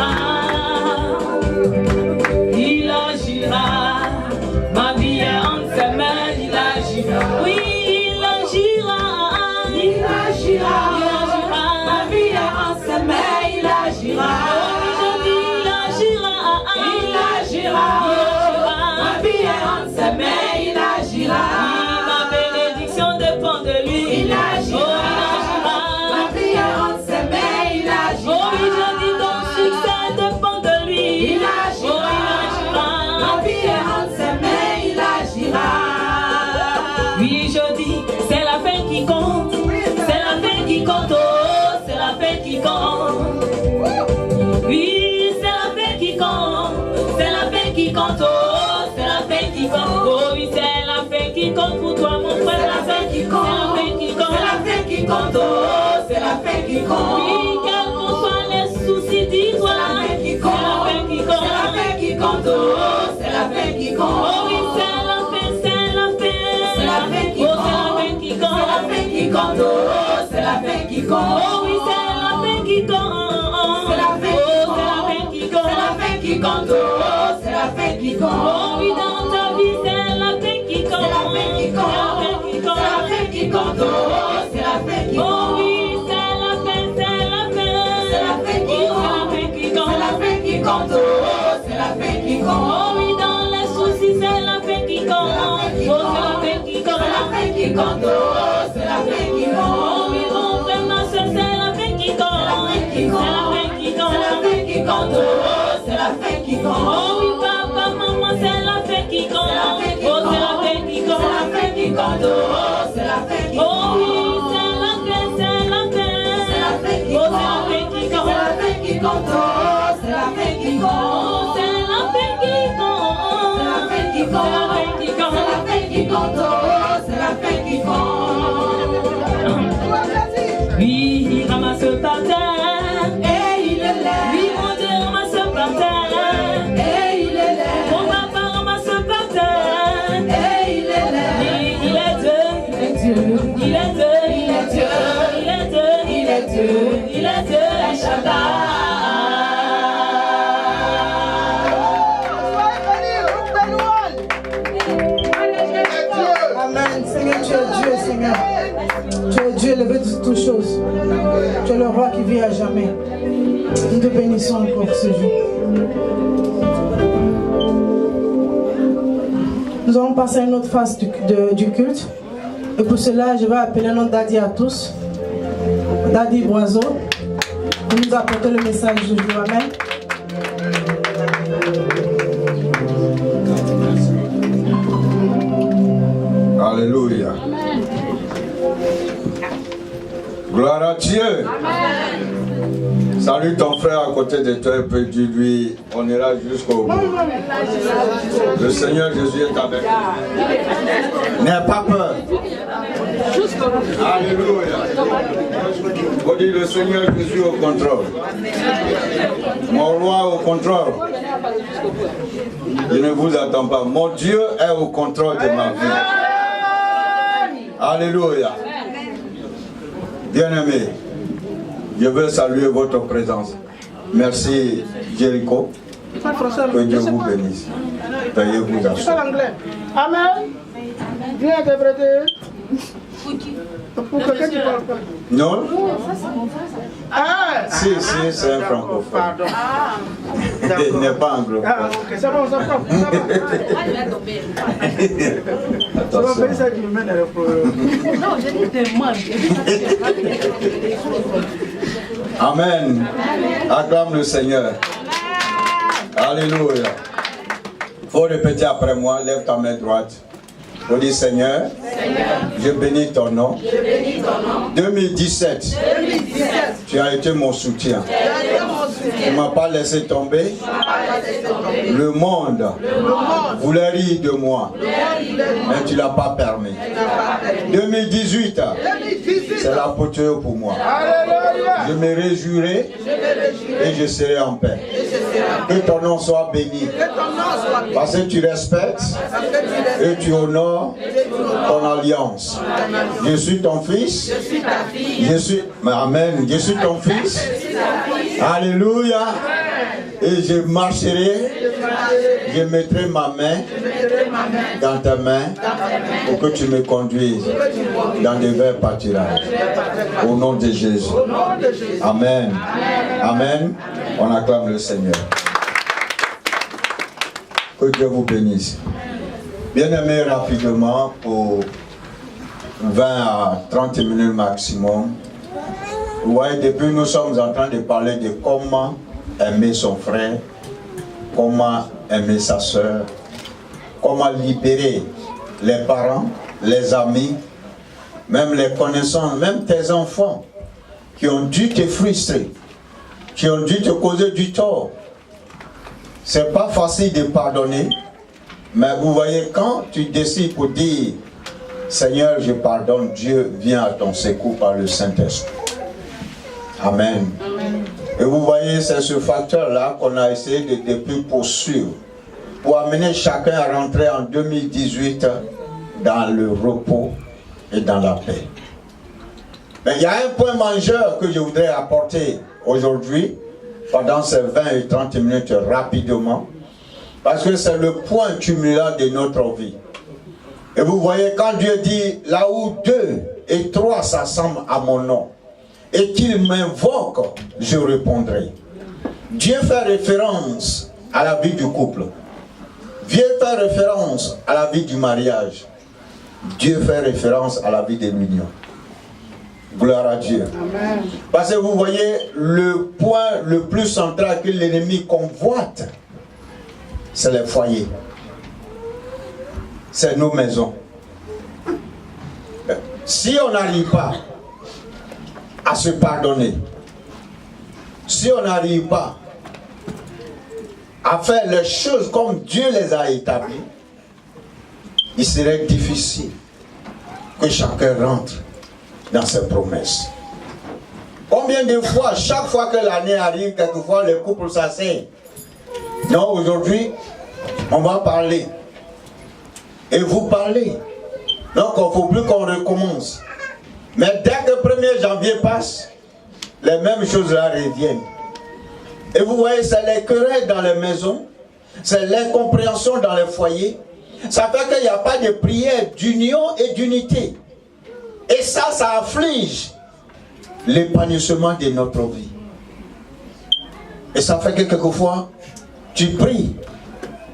agira. Il agira. Ma vie est entre ses mains, il agira. Oui, il agira. Il agira. Ma vie est entre ses mains, il agira. Je dis, il agira. Il agira. Ma vie est entre ses mains, il agira. Ma bénédiction dépend de lui. Il agira. Ma vie est entre ses mains, il agira. Oh oui, je dis, ton succès dépend de lui. Il agira. Ma vie est entre ses mains, il agira. Oui, je dis, c'est la fin qui compte. C'est la fin qui compte. Oh, c'est la fin qui compte. Oui, c'est la fin qui compte. C'est la fin qui compte. Oh, c'est la fin qui compte. Oh oui, c'est la fin qui compte pour toi, mon frère. C'est la fin qui compte. C'est la fin qui compte. C'est la fin qui compte. Oh, c'est la fin qui compte. Oui, quels qu'en soient les soucis, dis-toi. C'est la fin qui compte. C'est la fin qui compte. C'est la fin qui compte. Oh, c'est la fin qui compte. Oh oui, c'est la fin, c'est la fin. C'est la fin qui compte. Oh, c'est la fin qui compte. C'est la fin qui compte. Oh, c'est la fin qui compte. Oh oui, c'est la fin qui compte. C'est la fin qui compte. C'est la fin qui compte. Oh, c'est la fin qui compte. Oh oui, dans ta vie, c'est la fin qui compte. C'est la fin qui compte. C'est la fin qui compte. Oh, c'est la fin qui compte. Oh oui, c'est la fin, c'est la fin. C'est la fin qui compte. C'est la fin qui compte. Oh, c'est la fin qui compte. Oh oui, dans les soucis, c'est la fin qui compte. Oh, c'est la fin qui compte. C'est la fin qui compte. Oh, c'est la fin qui compte. Oh oui, mon frère, ma soeur, c'est la fin qui compte. C'est la fin qui compte. C'est la fin qui compte. Oh, c'est la fin qui compte. Oh oui, papa, maman, c'est la fin qui compte. Oh, c'est la fin qui compte. C'est la fin qui compte. Oh, c'est la fin qui compte. Oh oui, c'est la fin, c'est la fin. C'est la fin qui compte. Oh, c'est la fin qui compte. C'est la fin qui compte. Oh, c'est la fin qui compte. Oh, c'est la fin qui compte. C'est la fin qui compte. C'est la fin qui compte. C'est la fin qui compte. Oh, c'est la fin qui compte. Oui, il ramasse par terre. Et il est là. Oui, mon Dieu ramasse par terre. Et il est là. Mon papa ramasse par terre. Et il est là. Il est Dieu. Il est Dieu. Il est Dieu. Il est Dieu. Il est Dieu. Il est Dieu. El Shaddai. Amen. Seigneur, tu es Dieu, Seigneur. Tu es Dieu, élevé de toutes choses. Tu es le roi qui vit à jamais. Nous te bénissons encore ce jour. Nous allons passer à une autre phase du culte. Et pour cela, je vais appeler notre daddy à tous. Daddy Boiseau. Pour nous apporter le message du jour. Amen. Alléluia. Gloire à Dieu. Amen. Salue ton frère à côté de toi et puis dis-lui, on ira jusqu'au bout. Le Seigneur Jésus est avec nous. N'aie pas peur. Alléluia. On dit le Seigneur Jésus au contrôle. Mon roi au contrôle. Je ne vous attends pas. Mon Dieu est au contrôle de ma vie. Alléluia. Bien-aimés, je veux saluer votre présence. Merci Jéricho. Que Dieu vous bénisse. Veuillez vous asseoir. Amen. Viens interpréter. Pour quelqu'un qui parle pas. Non? Ah! Si, c'est un francophone. Pardon. Il n'est pas anglophone. Ah, ok, c'est bon, ça va. Attention. C'est ça qui me mène à la Non, je dis demande. Amen. Acclame le Seigneur. Alléluia. Faut répéter après moi. Lève ta main droite. On dit Seigneur, je bénis ton nom. 2017, tu as été mon soutien. Tu ne m'as pas laissé tomber. Le monde voulait rire de moi, mais tu ne l'as pas permis. 2018, c'est l'apothéose pour moi. Je me réjouirai et je serai en paix. Que ton nom soit béni. Parce que tu respectes et tu honores ton alliance. Je suis ton fils. Je suis, amen. Je suis ton fils. Alléluia. Et je marcherai, je mettrai ma main dans ta main pour que tu me conduises dans des verts pâturages. Au nom de Jésus. Amen. Amen. On acclame le Seigneur. Que Dieu vous bénisse. Bien-aimés, rapidement, pour 20 à 30 minutes maximum. Vous voyez, depuis nous sommes en train de parler de comment aimer son frère, comment aimer sa soeur, comment libérer les parents, les amis, même les connaissances, même tes enfants qui ont dû te frustrer, qui ont dû te causer du tort. C'est pas facile de pardonner, mais vous voyez, quand tu décides pour dire Seigneur, je pardonne, Dieu vient à ton secours par le Saint-Esprit. Amen. Amen. Et vous voyez, c'est ce facteur-là qu'on a essayé de poursuivre pour amener chacun à rentrer en 2018 dans le repos et dans la paix. Mais il y a un point majeur que je voudrais apporter aujourd'hui, pendant ces 20 et 30 minutes rapidement, parce que c'est le point cumulant de notre vie. Et vous voyez, quand Dieu dit, là où 2 et 3 s'assemblent à mon nom, et qu'il m'invoque, je répondrai. Dieu fait référence à la vie du couple. Dieu fait référence à la vie du mariage. Dieu fait référence à la vie de l'union. Gloire à Dieu. Amen. Parce que vous voyez, le point le plus central que l'ennemi convoite, c'est les foyers. C'est nos maisons. Si on n'arrive pas à se pardonner, si on n'arrive pas à faire les choses comme Dieu les a établies, il serait difficile que chacun rentre dans ses promesses. Combien de fois, chaque fois que l'année arrive, quelquefois les couples s'asseyent. Non, aujourd'hui, on va parler. Et vous parlez. Donc, il ne faut plus qu'on recommence. Mais dès que le 1er janvier passe, les mêmes choses là reviennent. Et vous voyez, c'est les querelles dans les maisons, c'est l'incompréhension dans les foyers. Ça fait qu'il n'y a pas de prière d'union et d'unité. Et ça afflige l'épanouissement de notre vie. Et ça fait que quelquefois, tu pries,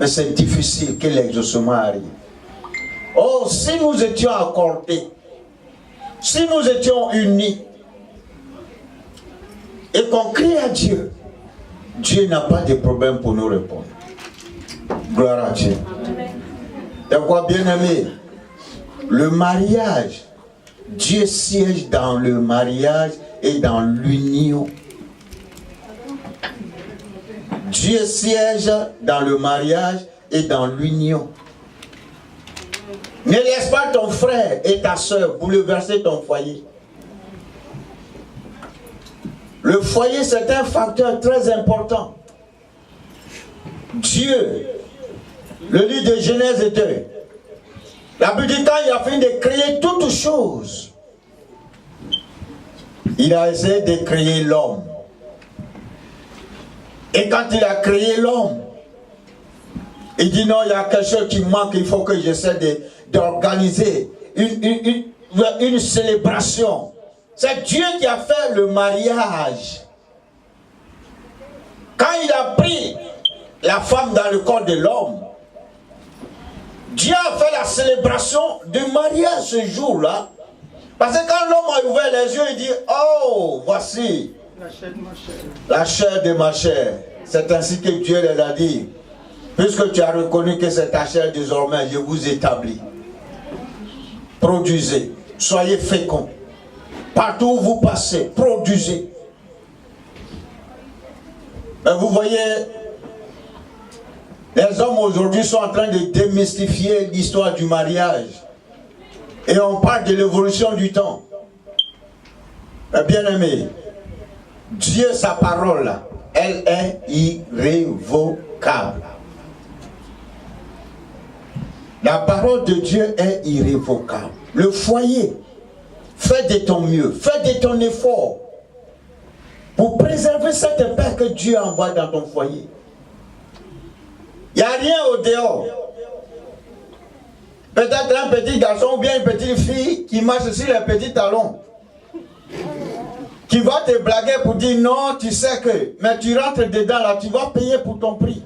mais c'est difficile que l'exaucement arrive. Oh, si nous étions accordés, si nous étions unis, et qu'on crie à Dieu, Dieu n'a pas de problème pour nous répondre. Gloire à Dieu. Et quoi, bien aimé, le mariage, Dieu siège dans le mariage et dans l'union. Dieu siège dans le mariage et dans l'union. Ne laisse pas ton frère et ta soeur bouleverser ton foyer. Le foyer, c'est un facteur très important. Dieu, le livre de Genèse 2, la Bible dit quand il a fini de créer toutes choses, il a essayé de créer l'homme. Et quand il a créé l'homme, il dit non, il y a quelque chose qui manque, il faut que j'essaie d'organiser une célébration. C'est Dieu qui a fait le mariage. Quand il a pris la femme dans le corps de l'homme, Dieu a fait la célébration du mariage ce jour-là. Parce que quand l'homme a ouvert les yeux, il dit, oh, voici la chair de ma chair. C'est ainsi que Dieu les a dit. Puisque tu as reconnu que c'est ta chair désormais, je vous établis. Produisez, soyez féconds. Partout où vous passez, produisez. Mais vous voyez, les hommes aujourd'hui sont en train de démystifier l'histoire du mariage. Et on parle de l'évolution du temps. Mais bien aimé, Dieu, sa parole, elle est irrévocable. La parole de Dieu est irrévocable. Le foyer, fais de ton mieux, fais de ton effort pour préserver cette paix que Dieu envoie dans ton foyer. Il n'y a rien au dehors. Peut-être un petit garçon ou bien une petite fille qui marche sur les petits talons. Qui va te blaguer pour dire non, tu sais que. Mais tu rentres dedans là, tu vas payer pour ton prix.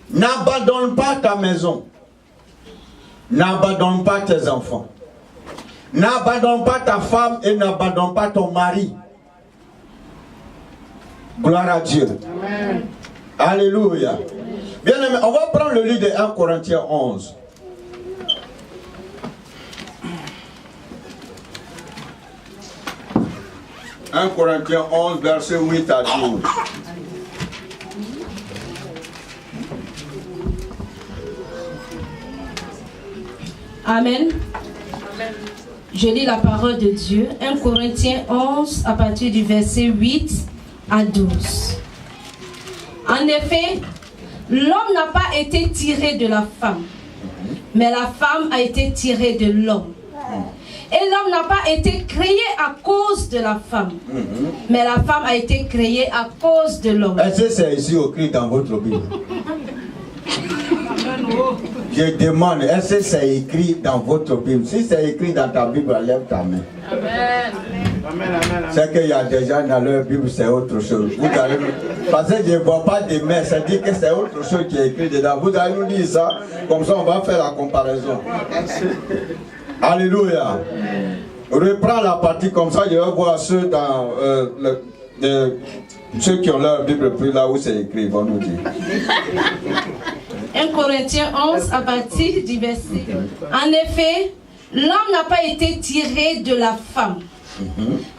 N'abandonne pas ta maison. N'abandonne pas tes enfants. N'abandonne pas ta femme et n'abandonne pas ton mari. Gloire à Dieu. Amen. Alléluia. Bien aimé, on va prendre le livre de 1 Corinthiens 11. « 1 Corinthiens 11, verset 8 à 12. Amen. Je lis la parole de Dieu. 1 Corinthiens 11, à partir du verset 8 à 12. En effet, l'homme n'a pas été tiré de la femme, mais la femme a été tirée de l'homme. Et l'homme n'a pas été créé à cause de la femme, mais la femme a été créée à cause de l'homme. Est-ce que c'est ici écrit dans votre Bible? Je demande, est-ce que c'est écrit dans votre Bible? Si c'est écrit dans ta Bible, lève ta main. Amen. C'est qu'il y a des gens dans leur Bible, c'est autre chose. Vous allez, parce que je ne vois pas de main, ça dit que c'est autre chose qui est écrit dedans. Vous allez nous dire ça, comme ça on va faire la comparaison. Alléluia. Reprends la partie comme ça, je vais voir ceux dans ceux qui ont leur Bible plus là où c'est écrit, ils vont nous dire. 1 Corinthiens 11 à partir du verset. En effet, l'homme n'a pas été tiré de la femme,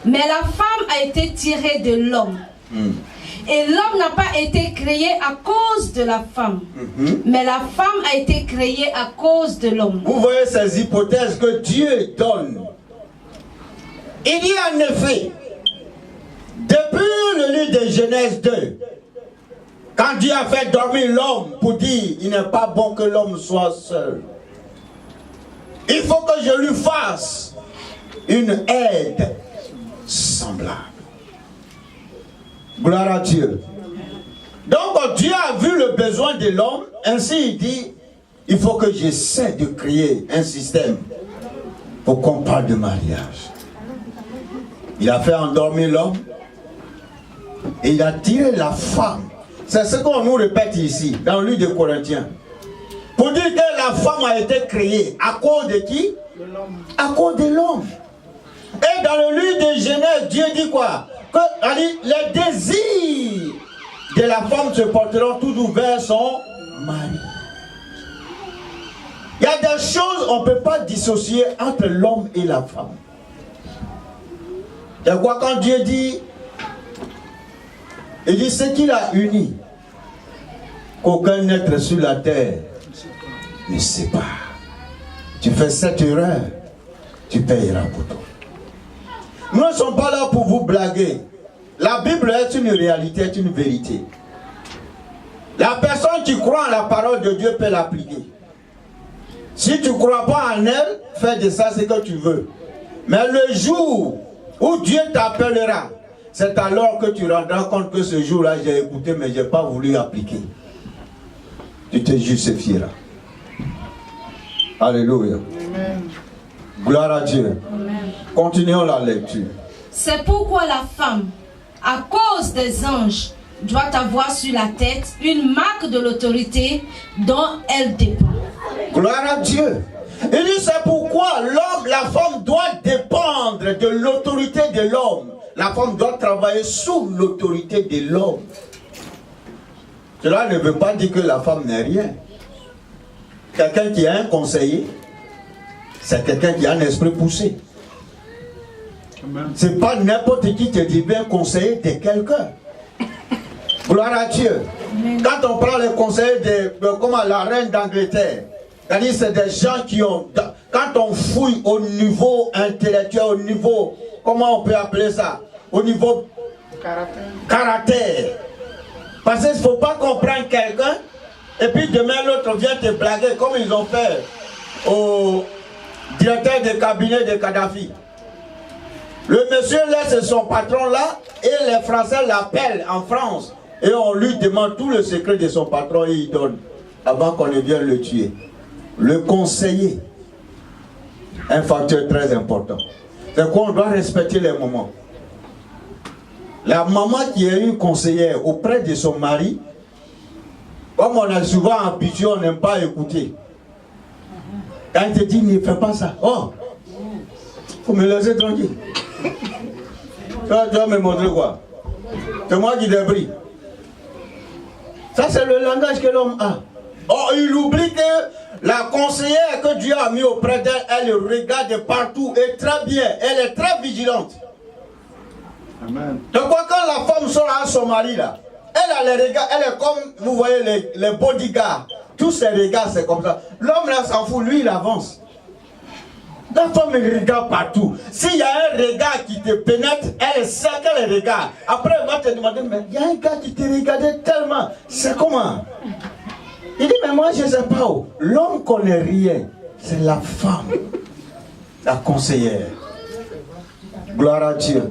mais la femme a été tirée de l'homme. Et l'homme n'a pas été créé à cause de la femme, mais la femme a été créée à cause de l'homme. Vous voyez ces hypothèses que Dieu donne. Il dit en effet, depuis le livre de Genèse 2, quand Dieu a fait dormir l'homme pour dire il n'est pas bon que l'homme soit seul, il faut que je lui fasse une aide semblable. Gloire à Dieu. Donc Dieu a vu le besoin de l'homme, ainsi il dit, il faut que j'essaie de créer un système pour qu'on parle de mariage. Il a fait endormir l'homme et il a tiré la femme. C'est ce qu'on nous répète ici, dans le livre de Corinthiens. Pour dire que la femme a été créée à cause de qui? À cause de l'homme. Et dans le livre de Genèse, Dieu dit quoi? Que les désirs de la femme se porteront toujours vers son mari. Il y a des choses on ne peut pas dissocier entre l'homme et la femme. Et quoi quand Dieu dit, il dit ce qu'il a uni, qu'aucun être sur la terre ne sait pas. Tu fais cette erreur, tu payeras pour toi. Nous ne sommes pas là pour vous blaguer. La Bible est une réalité, est une vérité. La personne qui croit en la parole de Dieu peut l'appliquer. Si tu ne crois pas en elle, fais de ça ce que tu veux. Mais le jour où Dieu t'appellera, c'est alors que tu rendras compte que ce jour-là, j'ai écouté, mais je n'ai pas voulu appliquer. Tu te justifieras. Alléluia. Amen. Gloire à Dieu. Amen. Continuons la lecture. C'est pourquoi la femme, à cause des anges, doit avoir sur la tête une marque de l'autorité dont elle dépend. Gloire à Dieu. Il dit c'est pourquoi l'homme, la femme doit dépendre de l'autorité de l'homme. La femme doit travailler sous l'autorité de l'homme. Cela ne veut pas dire que la femme n'est rien. Quelqu'un qui a un conseiller, c'est quelqu'un qui a un esprit poussé. C'est pas n'importe qui te dit bien conseiller de quelqu'un. Gloire à Dieu. Quand on prend les conseillers comme la reine d'Angleterre, c'est des gens qui ont, quand on fouille au niveau intellectuel, au niveau, comment on peut appeler ça? Au niveau caractère. Parce qu'il ne faut pas qu'on prenne quelqu'un et puis demain l'autre vient te blaguer comme ils ont fait au directeur de cabinet de Kadhafi. Le monsieur laisse son patron là et les Français l'appellent en France Et on lui demande tout le secret de son patron et il donne avant qu'on ne vienne le tuer. Le conseiller, un facteur très important. C'est qu'on doit respecter les moments. La maman qui est une conseillère auprès de son mari, comme on a souvent habitué, on n'aime pas écouter. Quand il te dit, ne fais pas ça. Oh, faut me laisser tranquille. Tu vas me montrer quoi? C'est moi qui débris. Ça, c'est le langage que l'homme a. Oh, il oublie que la conseillère que Dieu a mis auprès d'elle, elle regarde partout et très bien. Elle est très vigilante. Amen. Donc, quand la femme sort à son mari, là, elle a les regards, elle est comme, vous voyez, les bodyguards. Tous ses regards, c'est comme ça. L'homme là s'en fout, lui, il avance. La femme, elle regarde partout. S'il y a un regard qui te pénètre, elle sait qu'elle regarde. Après, elle va te demander, mais il y a un gars qui te regardait tellement. C'est comment? Il dit, mais moi, je ne sais pas où. L'homme connaît rien. C'est la femme, la conseillère. Gloire à Dieu.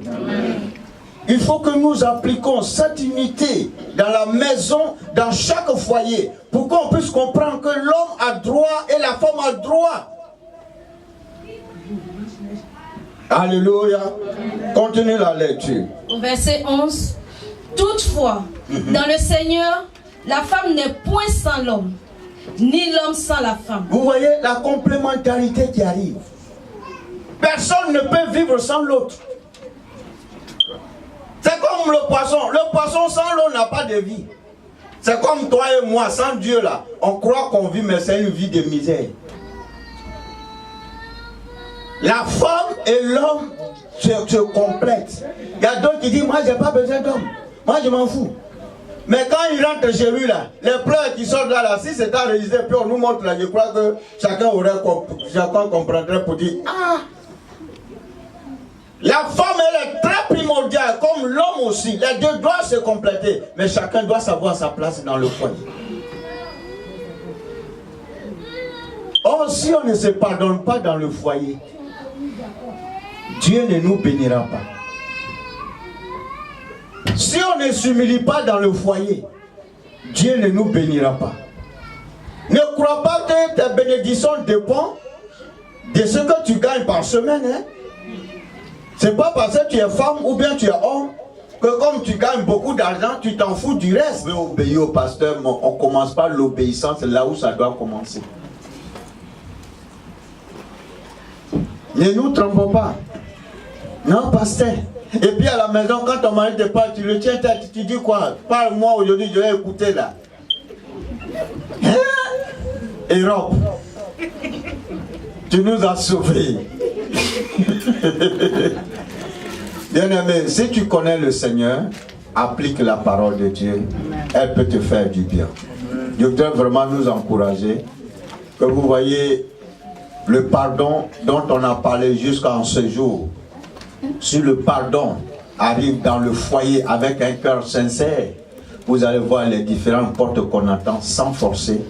Il faut que nous appliquions cette unité dans la maison, dans chaque foyer, pour qu'on puisse comprendre que l'homme a droit et la femme a droit. Alléluia. Continuez la lecture. Au verset 11. Toutefois, dans le Seigneur, la femme n'est point sans l'homme, ni l'homme sans la femme. Vous voyez la complémentarité qui arrive. Personne ne peut vivre sans l'autre. C'est comme le poisson. Le poisson sans l'eau n'a pas de vie. C'est comme toi et moi, sans Dieu là. On croit qu'on vit, mais c'est une vie de misère. La femme et l'homme se complètent. Il y a d'autres qui disent, moi j'ai pas besoin d'homme. Moi je m'en fous. Mais quand il rentre chez lui là, les pleurs qui sortent là, si c'est enregistré, puis on nous montre là, je crois que chacun comprendrait pour dire, ah, la femme elle est très primordiale, comme l'homme aussi. Les deux doivent se compléter, mais chacun doit savoir sa place dans le foyer. Or, si on ne se pardonne pas dans le foyer, Dieu ne nous bénira pas. Si on ne s'humilie pas dans le foyer, Dieu ne nous bénira pas. Ne crois pas que tes bénédictions dépendent de ce que tu gagnes par semaine. Hein? C'est pas parce que tu es femme ou bien tu es homme que comme tu gagnes beaucoup d'argent, tu t'en fous du reste. Mais obéir au pasteur, on ne commence pas l'obéissance là où ça doit commencer. Ne nous trompons pas. Non, pasteur. Et puis à la maison, quand ton mari te parle, tu le tiens tête, tu dis quoi? Parle-moi aujourd'hui, je vais écouter là. Hein? Europe, tu nous as sauvés. Bien-aimé, si tu connais le Seigneur, applique la parole de Dieu. Elle peut te faire du bien. Je voudrais vraiment nous encourager que vous voyez le pardon dont on a parlé jusqu'en ce jour. Si le pardon arrive dans le foyer avec un cœur sincère, vous allez voir les différentes portes qu'on attend sans forcer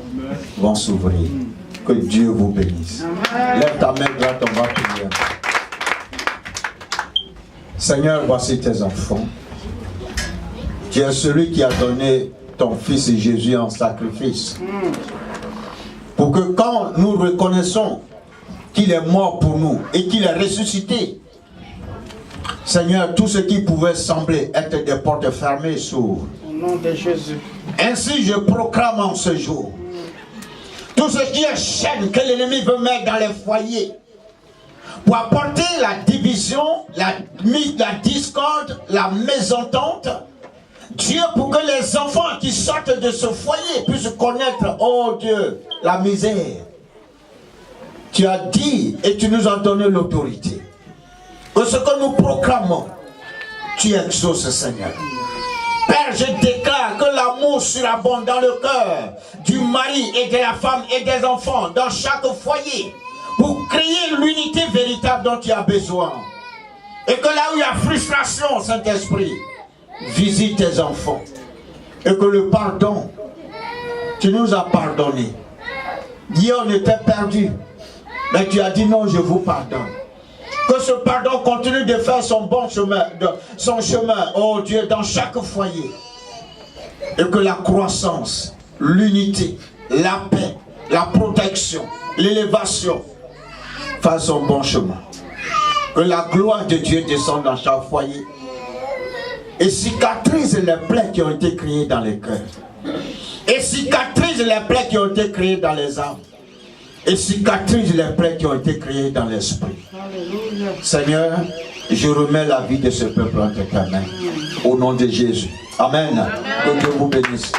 vont s'ouvrir. Que Dieu vous bénisse. Lève ta main droite, on va prier. Seigneur, voici tes enfants. Tu es celui qui a donné ton fils Jésus en sacrifice. Pour que quand nous reconnaissons qu'il est mort pour nous et qu'il est ressuscité, Seigneur, tout ce qui pouvait sembler être des portes fermées s'ouvre. Au nom de Jésus. Ainsi je proclame en ce jour tout ce qui est chaîne que l'ennemi veut mettre dans les foyers pour apporter la division, la discorde, la mésentente. Dieu, pour que les enfants qui sortent de ce foyer puissent connaître, oh Dieu, la misère. Tu as dit et tu nous as donné l'autorité. Que ce que nous proclamons, tu exauces, Seigneur. Père, je déclare que l'amour surabonde dans le cœur du mari et de la femme et des enfants dans chaque foyer pour créer l'unité véritable dont tu as besoin. Et que là où il y a frustration, Saint-Esprit, visite tes enfants. Et que le pardon, tu nous as pardonné. Hier on était perdu, mais tu as dit non, je vous pardonne. Que ce pardon continue de faire son bon chemin, son chemin, oh Dieu, dans chaque foyer. Et que la croissance, l'unité, la paix, la protection, l'élévation fassent son bon chemin. Que la gloire de Dieu descende dans chaque foyer et cicatrise les plaies qui ont été créées dans les cœurs. Et cicatrise les plaies qui ont été créées dans les âmes. Et cicatrise les plaies qui ont été créées dans l'esprit. Seigneur, je remets la vie de ce peuple entre ta main. Au nom de Jésus. Amen. Que Dieu vous bénisse.